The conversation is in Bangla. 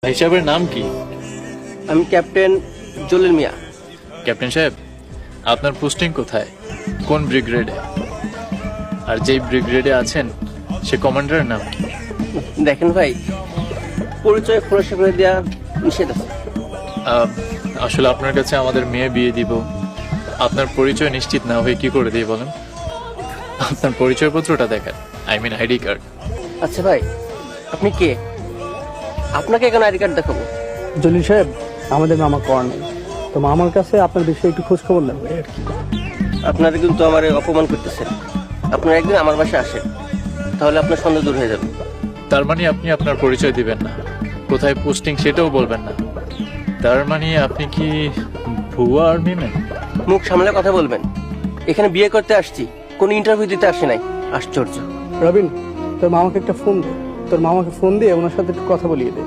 ভাই সাহেবের নাম কি? আমি ক্যাপ্টেন জলিল মিয়া। ক্যাপ্টেন সাহেব, আপনার পোস্টিং কোথায়, কোন ব্রিগেডে? আর যেই ব্রিগেডে আছেন সে কমান্ডারের নাম কি? দেখেন ভাই, পরিচয় খোলাসা করে দেওয়া নিষেধ আছে। আসলে আপনার কাছে আমাদের মেয়ে বিয়ে দিব, আপনার পরিচয় নিশ্চিত না হয়ে কি করে দিই বলেন? আপনার পরিচয়পত্রটা দেখান, আই মিন আইডি কার্ড। আচ্ছা ভাই, আপনি কে? আপনাকে কেন আইডি কার্ড দেখাবো? জলিল সাহেব, আমাদের মামা কর্নেল, তো মামার কাছে আপনার বিষয়ে একটু খোঁজ খবর নেবেন আর কি। আপনারা কিন্তু আমার অপমান করতেছেন। আপনারা একদিন আমার বাসায় আসেন, তাহলে আপনার সন্দেহ দূর হয়ে যাবে। তার মানে আপনি আপনার পরিচয় দিবেন না, কোথায় পোস্টিং সেটাও বলবেন না। তার মানে আপনি কি ভুয়া আর্মি ম্যান? মুখ সামলে কথা বলবেন। এখানে বিয়ে করতে আসছি, কোনো ইন্টারভিউ দিতে আসি নাই। আশ্চর্য। রবিন, তোর মামাকে একটা ফোন দে, তোর মামাকে ফোন দিয়ে ওনার সাথে একটু কথা বলিয়ে দে।